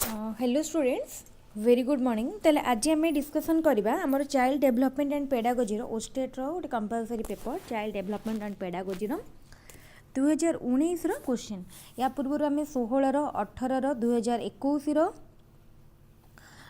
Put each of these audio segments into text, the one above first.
Hello students very good morning तेल आज आम डिस्कसन करवा आमर चाइल्ड डेवलपमेंट एंड पेडागोजी ओस्टेट गोटे compulsory paper child development and pedagogy 2019 question या पूर्व आम 16 18 2021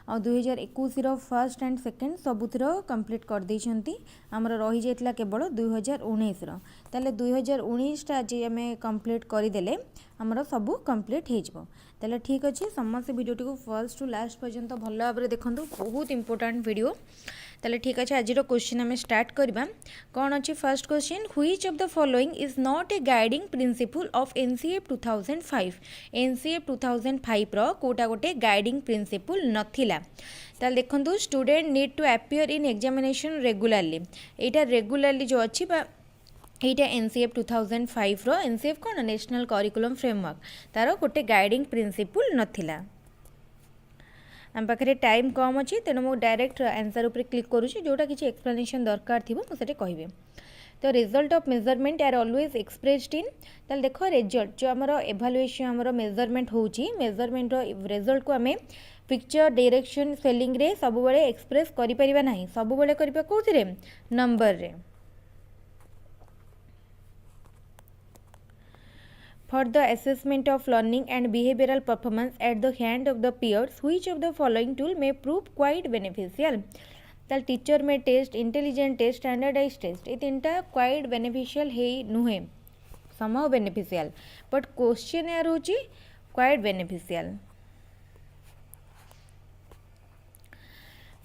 और 2021 फर्स्ट एंड सेकेंड सबुथर कंप्लीट कर देइछंती आमर रही जाइतला केवल 2019 ताले 2019 आज आम कंप्लीट करदेले आमर सबू कंप्लीट हो ताले ठीक अच्छे समस्त वीडियो को फर्स्ट टू लास्ट पर्यंत भल भाव में देखो बहुत इंपोर्टेंट वीडियो ताले ठीक अच्छे आज क्वेश्चन आम स्टार्ट करवा कौन अच्छी first question which of the following is not a guiding principle of NCF 2005 NCF 2005 रो कोटा गोटे गाइडिंग प्रिंसिपल नथिला ताल देखो student need to appear in examination regularly यहाँ रेगुलारली जो अच्छी এইটা एनसीएफ 2005 रो एनसीएफ कौन नेशनल करिकुलम फ्रेमवर्क तार गोटे गाइडिंग प्रिंसिपल नथिला आम पाखे टाइम कम अच्छी तेणु मुझे डायरेक्ट आंसर उपर क्लिक करुँची जोटा किसी एक्सप्लेनेशन दरकार थी मुझे कहि तो result of measurement are always expressed in ताल देख रिजल्ट जो आमर एभालुएशन आमर मेजरमेंट होची मेजरमेंट रिजल्ट को आम पिक्चर डायरेक्शन स्पेलिंग रे सब बेले एक्सप्रेस करि परिबा नाही सब बेले करिबा कोथिरे नंबर रे For the assessment of learning and behavioral performance at the hand of the peers, which of the following tool may prove quite beneficial? The teacher may test, intelligent test, standardized test. ये तीनटा quite beneficial है नुहे somehow beneficial, but question यार होची quite beneficial.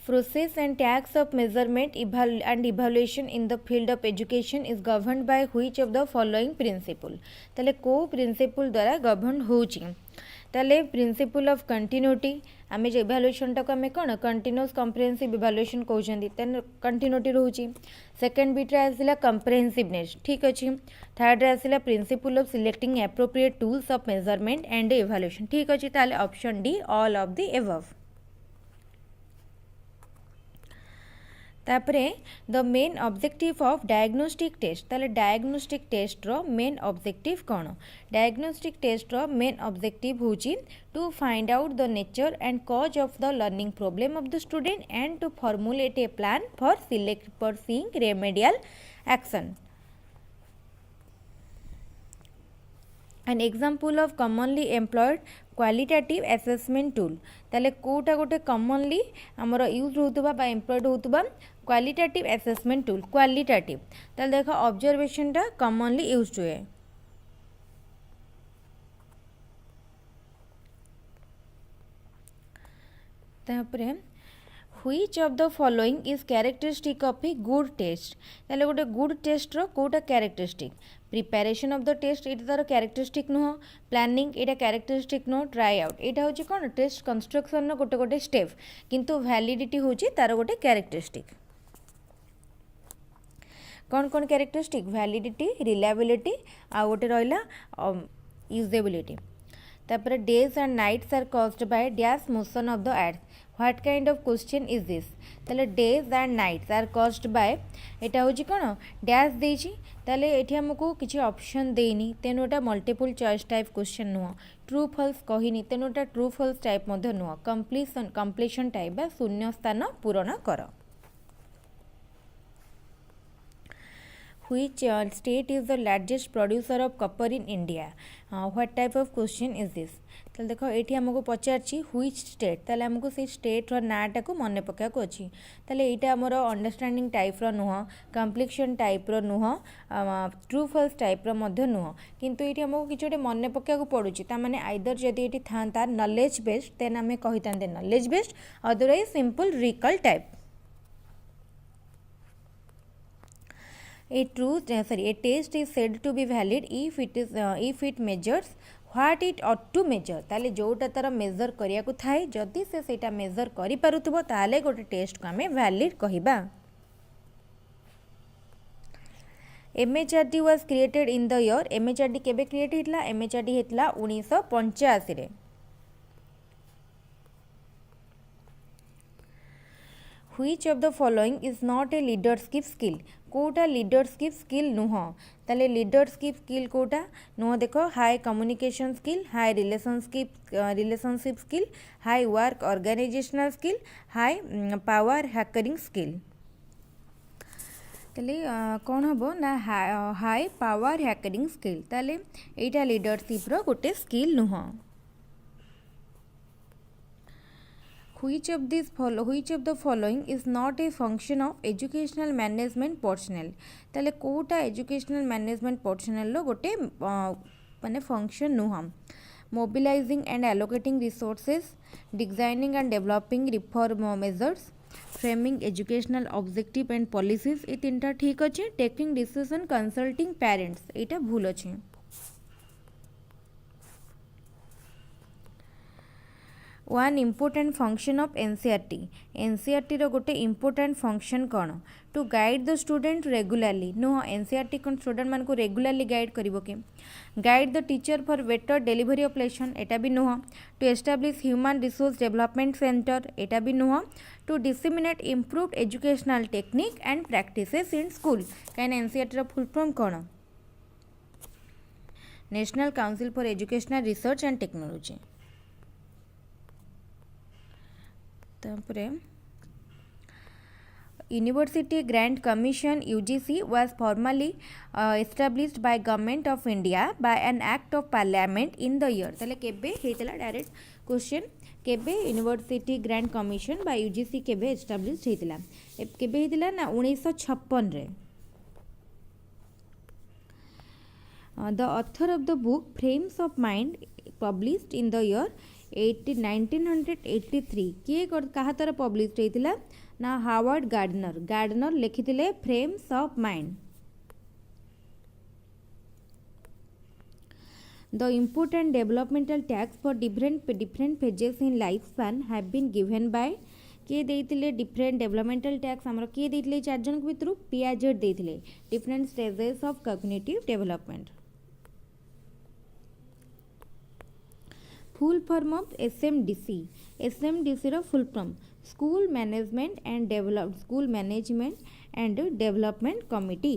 Process and tax of measurement and evaluation in the field of education is governed by which of the following principle? ताले को principle द्वारा govern होची ताले principle of continuity आमे जो evaluation टाको आमे कौन continuous comprehensive evaluation कहउछंती तेन continuity रहउची सेकंड बीट रे आसिला comprehensiveness ठीक अछि थर्ड रे आसिला principle of selecting appropriate tools of measurement and evaluation ठीक अछि ताले option D all of the above तापरे the main objective of diagnostic test ताले डायग्नोस्टिक टेस्ट रो मेन ऑब्जेक्टिव कौन डायग्नोस्टिक टेस्ट रो मेन ऑब्जेक्टिव होची to find out the nature and cause of the learning problem of the student and to formulate a plan for seeing remedial action an example of commonly employed qualitative assessment tool ताले कोटा गोटे commonly आमर use होतबा बा employed होतबा qualitative assessment tool qualitative ताले देखो observation टा commonly used हुए तापरे which of the following is characteristic of a good test ताले गोटे गुड टेस्ट रो कोटा characteristic preparation of the test ये तार कैरेक्टरिस्टिक नुह प्लानिंग ये कैरेक्टरिस्टिक नुह ट्राई आउट यहाँ हूँ कौन टेस्ट कंस्ट्रक्शन गोटे गोटे स्टेप किंतु वैलिडिटी हूँ तार गोटे कैरेक्टरिस्टिक कौन कौन कैरेक्टरिस्टिक वैलिडिटी रिलायबिलिटी आ गोटे रहा यूजेबिलिटी तापर days and nights are caused by dash motion of the earth what kind of question is this ताले days and nights are caused by एटा होची कोन डैश देछि ताले एठी हमको किछि ऑप्शन देनी तेनो एटा मल्टीपल चॉइस टाइप क्वेश्चन नुह ट्रू फॉल्स कहिनी तेनो एटा ट्रू फॉल्स टाइप मध्ये नुह कंप्लीशन टाइप बा शून्य स्थान पूरण कर which state is the largest producer of copper in India what type of question is this ताले देखो एठी हमको पचारछि which state ताले हमको से स्टेट रो नाटा को मने पका को अछि ताले एटा हमरो अंडरस्टैंडिंग टाइप रो नुह कंप्लीशन टाइप रो नुह ट्रू फॉल्स टाइप रो मध्ये नुह किंतु एठी हमको किछोटे मने पका को पडुछि ता माने आइदर जदी एठी थांता नॉलेज बेस्ड देन हमें कहितांते knowledge based otherwise simple recall type A test is said to be valid if it measures what it ought to measure ताले जोटा तार मेजर करिया को थाए जदि से सेटा मेजर करि पारुथबो ताले गोटे टेस्ट को हमें वैलिड कहिबा MHRD was created in the year MHRD केबे क्रिएट हितला MHRD हितला 1985 रे Which of the following is not a leadership skill कोटा लीडरशिप स्किल नुह ताले लीडरशिप स्किल कोटा नुह देख हाई कम्युनिकेशन स्किल हाई रिलेशनशिप स्किल हाई वर्क ऑर्गेनाइजेशनल स्किल हाई पावर हैकरिंग स्किल ताले कौन हम ना हाई पावर हैकरिंग स्किल ताले एटा लीडरशिप रो गोटे स्किल नुह which of the following is not a function of educational management personnel ताले कोटा educational management personnel लो गोटे माने function नुह mobilizing and allocating resources designing and developing reform measures framing educational objective and policies ये तीनटा ठीक अच्छे taking decision consulting parents एटा भूल अच्छे one important function of NCERT रो गोटे इम्पोर्टेंट फंक्शन कौन to guide the student regularly नुह एनसीईआरटी कौन स्टूडेंट मान को रेगुलारली गाइड करिवो के guide the teacher for better delivery of lesson एटा भी नुह to establish human resource development centre एटा भी नुह to disseminate improved educational technique and practices in school कहीं एनसीईआरटी रो फुल फॉर्म कौन national council for educational research and technology तापरे university grant commission UGC was formally established by government of India by an act of parliament in the year ताले केबे हेतला direct question केबे university grant commission by UGC केबे established हेतला केबे हेतला ना 1956 रे the author of the book frames of mind published in the year 1983 किए कहा तार पब्लिश होता ना हावर्ड गार्डनर लिखिले frames of mind the important developmental tasks for different phases in life span have been given by किए देते different developmental tax आमर किए देते 4 जन भितर पियाजेट देते different stages of cognitive development full form of SMDC रो full form school management and development committee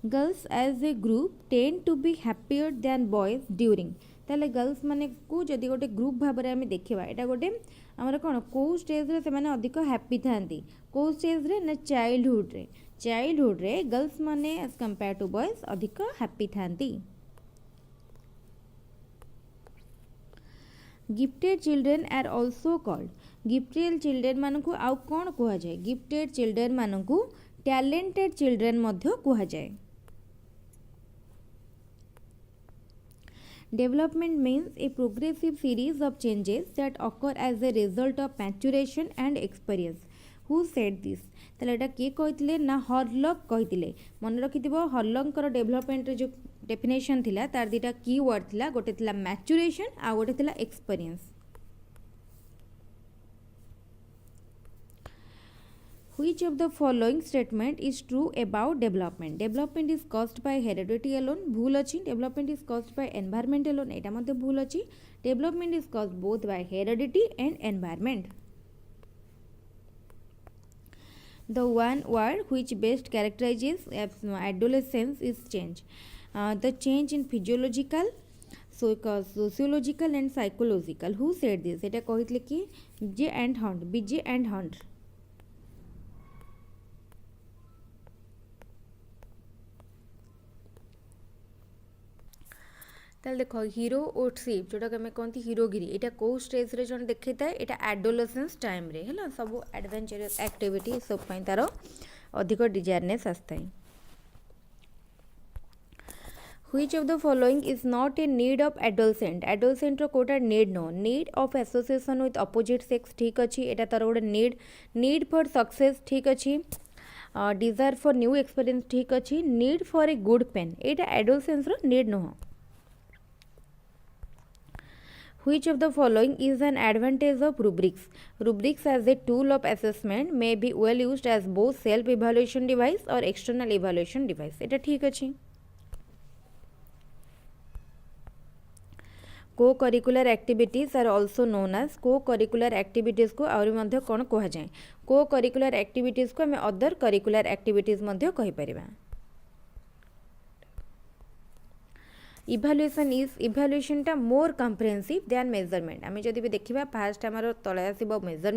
girls as a group tend to be happier than boys during ताले girls माने को जदि गोटे ग्रुप भाव में आम देखा एटा गोटे आमर कौन कौ स्टेज रे से अधिक हैप्पी थांती कौ स्टेज रे ना चाइल्डहुड रे गर्ल्स माने एज कंपेयर टू बॉयज अधिक हैप्पी थांती gifted children are also called gifted children मान को आउ कौन कह जाए गिफ्टेड चिल्ड्रेन मान को टैलेंटेड चिल्ड्रेन मध्य कह जाए development means a progressive series of changes that occur as a result of maturation and experience who said this ताले एटा किए कहिथिले ना हरलक कहिथिले मन रखिथिबो हरलकर डेवलपमेंट जो डेफिनेशन थिला तार दुटा की वर्ड थिला गोटे थिला मैच्योरेशन आ गोटे थिला experience Which of the following statement is true about development? Development is caused by heredity alone. भूल अच्छी. Development is caused by environment alone. एटा मध्य भूल अच्छी. Development is caused both by heredity and environment. The one word which best characterizes adolescence is change. The change in physiological, sociological and psychological. Who said this? एटा कहितले कि B.J. and Hunt. ताल देख hero ओटशिप जोटा आम कहती हीरोगिरी यहाँ कौ stage रे जन देखी था यहाँ एडोलेसेंस टाइम रे है सब एडवेंचरस एक्टिविटी सब तार अधिक डिजायरनेस आसता Which of the following is not a need of adolescent? Adolescent रो कोटा need नो need of association with opposite sex ठीक अच्छी एटा तार गोटे need for success ठीक अच्छी desire for new experience ठीक अच्छी need for a good pen एटा adolescence रो need नो Which of the following is an advantage of rubrics? Rubrics as a tool of assessment may be well used as both self-evaluation device or external evaluation device. एटा ठीक अच्छी co-curricular activities are also known as co-curricular activities को आउरी मध्य कौन कह जाए को curricular activities को आम अदर करिकुलर एक्टिविटीज मध्य कहि परिबा इभालुएशन टा मोर कम्प्रिहेंसिव दैन मेजरमेंट आम जदि भी देखा फास्ट आमर तले आसो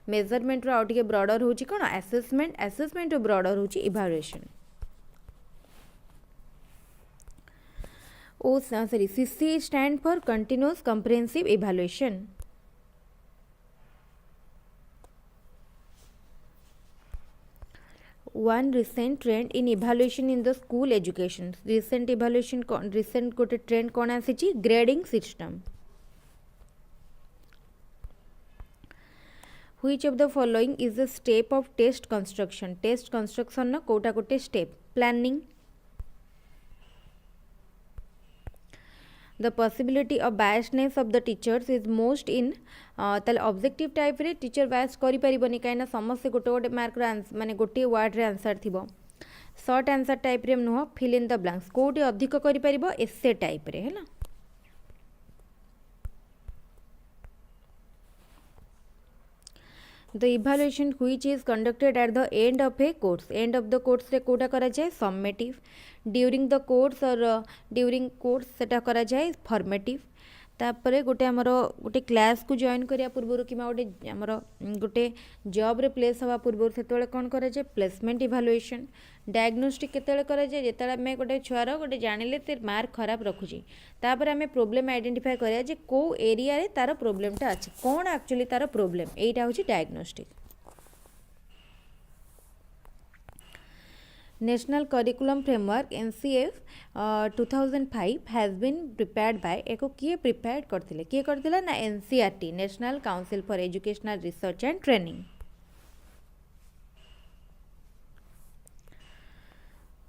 मेजरमेंट रो आउ टिके ब्रॉडर होची कौन असेसमेंट रो ब्रॉडर होची evaluation CC stand for continuous comprehensive evaluation. One recent trend in evaluation in the school education. Recent गोटे trend कौन आसी grading system. Which of the following is the step of test construction? Test construction ना कोटा गोटे step. Planning. The possibility of biasness of the teachers is most in ताले objective type रे teacher बायस करि परिबनी काइना समस्त गोटे गोटे मार्क रो माने गोटे वर्ड रे आंसर थिबो शॉर्ट आंसर टाइप रे नुह फिल इन द ब्लैंक्स कोटे अधिक करि परिबो एसे टाइप रे हैला the evaluation which is conducted at the end of a course रे कोटा करा जाए summative during the course or during course सेटा करा जाए formative तापरे गोटे आमर गोटे क्लास को जॉइन करिया पूर्व कि गोटे आमर गोटे जॉब रे प्लेस हवा पूर्व से कौन करा जाए प्लेसमेंट इभालुएशन डायग्नोस्टिक केतेले करा जाए जेतेले आमे गोटे छुआर गोटे जानिले ते मार्क खराब रखुची तापर आमे प्रॉब्लम आइडेंटिफाई करिया जे को एरिया रे तार प्रॉब्लमटा अछि कोन एक्चुअली तार प्रॉब्लम एटा होची diagnostic National Curriculum Framework NCF 2005 has been prepared by एको किए प्रिपेयर करथिले ना NCRT National Council for Educational Research and Training.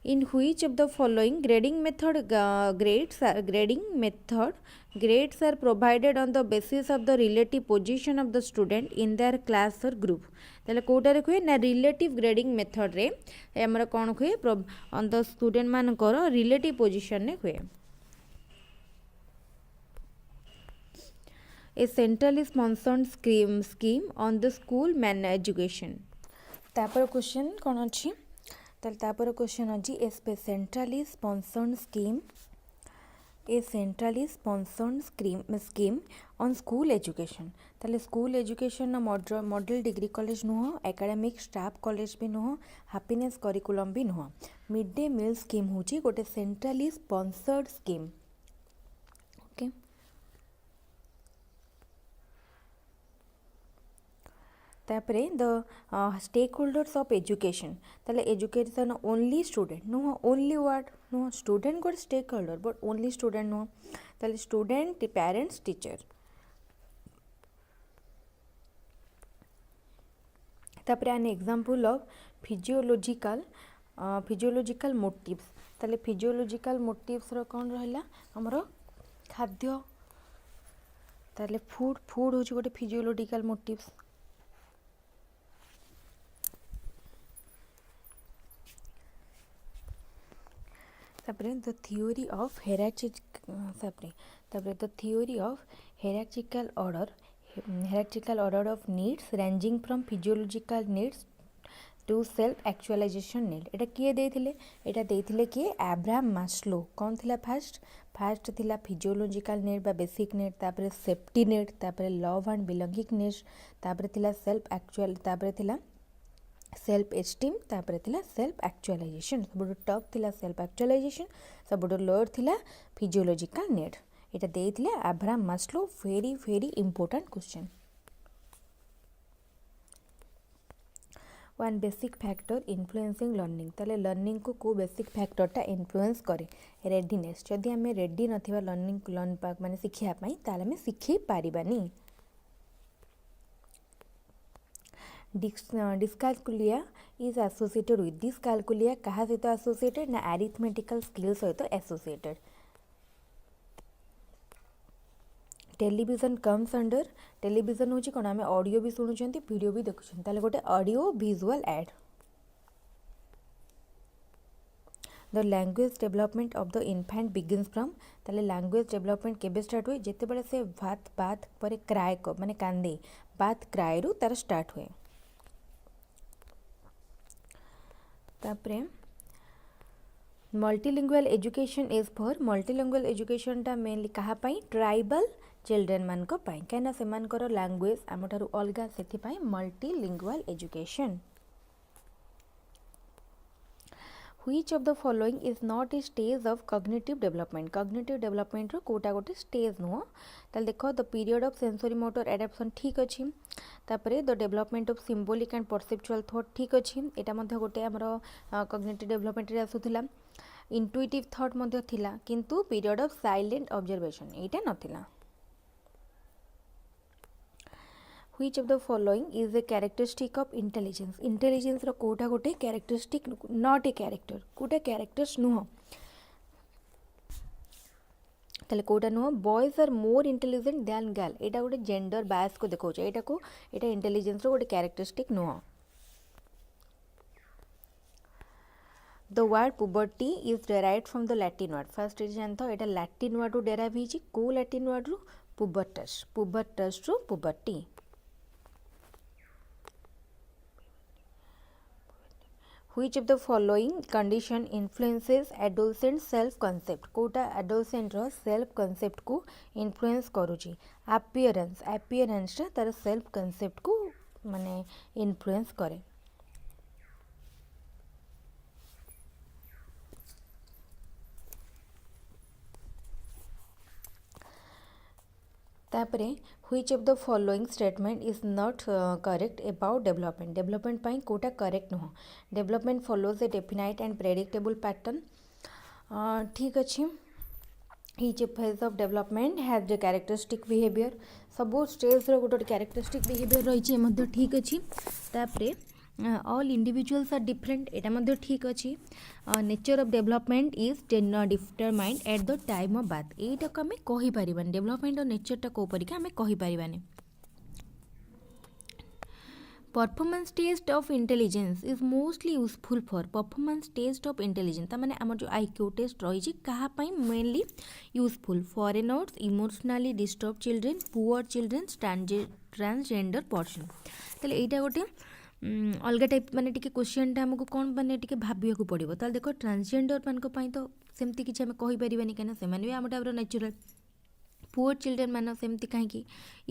In which of the following grading method grades are provided on the basis of the relative position of the student in their class or group ताले कोटारे हुए ना relative grading method रे हमर कोन हुए on the student मानकर relative position ने हुए a centrally sponsored scheme on the school man education तापर क्वेश्चन कोन अछि तापर क्वेश्चन अछि a centrally sponsored scheme on school education ताले school education model degree college नुह एकेडमिक स्टाफ कॉलेज भी नुह हैप्पीनेस करिकुलम भी नुह मिड डे मील स्कीम होची गोटे सेंट्रली स्पॉन्सर्ड स्कीम ओके तापरे the stake holders of education ताले एजुकेशन ओनली स्टूडेंट नुह ओनली वर्ड नुह स्टूडेंट गोटे stake holder but only student नुह ताले स्टूडेंट पेरेंट्स टीचर तापरे an example of physiological motives ताले फिजियोलॉजिकल मोटिव्स रो कोन रहला हमरो खाद्य ताले फूड होची गोटे फिजियोलॉजिकल मोटिव्स तापरे the theory of hierarchical order of needs ranging from physiological needs to self actualization need एटा किए देथिले एटा देथिले कि एब्राहम मास्लो कौन थिला फास्ट थिला फिजियोलॉजिकल नीड बा बेसिक नीड तापरे सेफ्टी नीड तापरे लव एंड बिलोंगिंग नीड्स तापरे थिला सेल्फ एक्चुअल तापरे थिला सेल्फ एस्टीम तापरे थिला सेल्फ एक्चुअलाइजेशन सबुठु टॉप थिला सेल्फ एक्चुअलाइजेशन सबुठु लोअर थिला फिजियोलॉजिकल नीड एटा देथिले Abraham Maslow very very important question one basic factor influencing learning ताले लर्निंग को बेसिक फैक्टरटा इन्फ्लुएंस करे रेडीनेस जदि आम रेडी नथिबा लर्न माने शिखिया पई ताले आम शिखि पारिबानी डिस्कालकुलिया इज एसोसिएटेड विथ डिस्कालकुलिया कहा सहित एसोसिएटेड ना अरिथमेटिकल स्किल सहित associated television comes under television होची कोन आमे ऑडियो भी सुनुचंती वीडियो भी देखुछन ताले गोटे audio visual add the language development of the इनफैंट begins from ताले लैंग्वेज डेवलपमेंट केबे स्टार्ट हुए जेते बेले से भात बात पर क्राए को माने कांदे बात क्राए रु तार स्टार्ट हुए तापरे multilingual education is for multilingual education टा मेनली कहा पाई ट्राइबल चिल्ड्रेन मान को पाई कहना से मान करो लैंग्वेज आम ठारू अलगा सेथि पाई multilingual education Which of the following is not a stage of cognitive development? Cognitive development रो कोटा गोटे स्टेज नुह ताल देख the period of sensory motor adaption ठीक अच्छी तापरे the development of symbolic and perceptual thought ठीक अच्छी एटा मध्य गोटे आमर कॉग्निटिव डेवलपमेंट रे आसुथिला इंटुइटिव थॉट मध्य थिला किंतु period of silent observation Etah नथिला Which of the following is a characteristic of intelligence? Intelligence रो कोटा गोटे characteristic not a character Kota characters नुह ताले कोटा नुह boys are more intelligent than girl एटा गोटे gender bias को देखो एटा को एटा intelligence रो गोटे characteristic नुह The word puberty is derived from the Latin word first is जानतो Etah Latin word row derive हिची को Latin word row pubertus pubertus row puberty Which of the following condition influences adolescent self concept Kota adolescent row self concept को influence करूची appearance टा तार self concept को माने influence करे तापरे which of the following statement is not correct about development pi Kota correct नुह development follows a definite and predictable pattern ठीक अच्छी each phase of development has the characteristic behavior सबो स्टेज रो गोटे characteristic behavior रही मध्य ठीक अच्छी तापरे all individuals are different एटा मध्य ठीक अच्छी nature of development is determined at the time of birth एटा को हमें कहि परिबानी development और nature टा को परिका हमें कहि परिबानी performance test of intelligence is mostly useful for performance test of intelligence ता माने हमर जो IQ test रही छी कहा पई mainly useful foreigners emotionally disturbed children poor children transgender person तले एटा गोटे अलग टाइप माने टिके क्वेश्चन टा हमको कौन माने टिके भाबिया को पड़िबो ताल देखो ट्रांसजेंडर मान को पई तो सेमती किछ हम कहि परिबानी केना से माने हम टाइप रो नेचुरल पुअर चिल्ड्रेन मान सेमती काहे कि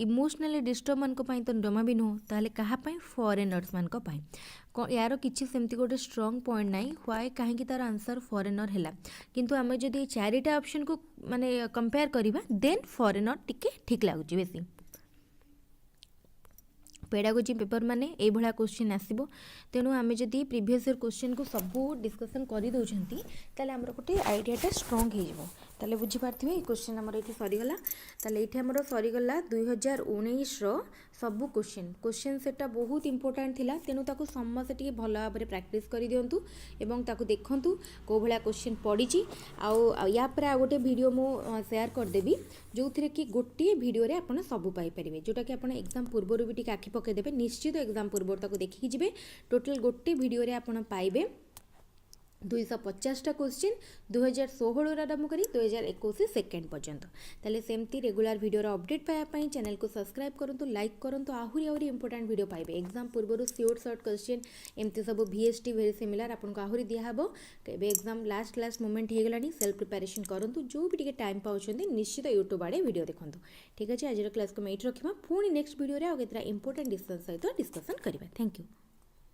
इमोशनली डिस्टर्ब मान को पई तो जमा भी नो ताले कहा पई फॉरेनर्स मान को पई यारो किछि सेमती गोटे स्ट्रांग पॉइंट नाही व्हाई काहे कि तार आंसर फॉरेनर हैला किंतु हम जदी चारिटा ऑप्शन को माने कंपेयर करिबा देन फॉरेनर टिके ठीक लागुची बेसी पेडागोजी पेपर माने ए भला क्वेश्चन आसीबो तेनु आमे जदी प्रीवियस ईयर क्वेश्चन को सब डिस्कशन करि दोछंती ताले हमर गोटे आइडियाटा स्ट्रांग हे जबो ताले बुझी पारथिबे ए क्वेश्चन हमर एठी सरी गला ताले एठी हमर सरी गला 2019 रो सब क्वेश्चन सेटा बहुत इंपोर्टेंट थिला तेनु ताको समस्त टिके भलो भाबरे प्रैक्टिस करि दियंतु एवं ताको देखंतु को भला क्वेश्चन पडिची आ या पर आ गोटे वीडियो मो शेयर कर देबी जो थिरे कि गोटे वीडियो रे आपण सब पाई परिबे जोटा कि आपण एग्जाम पूर्व भी टिके आखि पके देबे निश्चित एग्जाम पूर्व ताको देखि जिबे टोटल गोटे वीडियो रे आपण पाइबे 250टा क्वेश्चन 2016 आरंभ करी 2021 सेकेंड पर्यंत ताले सेमती रेगुलर वीडियो अपडेट पाया पई चैनल को सब्सक्राइब करंतु लाइक करंतु आहुरी इंपोर्टेंट वीडियो पाइबे एग्जाम पूर्व शॉर्ट क्वेश्चन एमती सब VST वेरी सिमिलर आपन को आहुरी दिया हबो केबे एग्जाम लास्ट मोमेंट हे गलानी सेल्फ प्रिपरेशन करंतु जो भी टिके टाइम पाउछंदी निश्चित YouTube आड़े वीडियो देखंतु ठीक अछि आज क्लास को मेट रखिबा पुनी नेक्स्ट वीडियो रे आ केतरा इंपोर्टेंट डिस्कशन सहित डिस्कशन करिबा थैंक यू।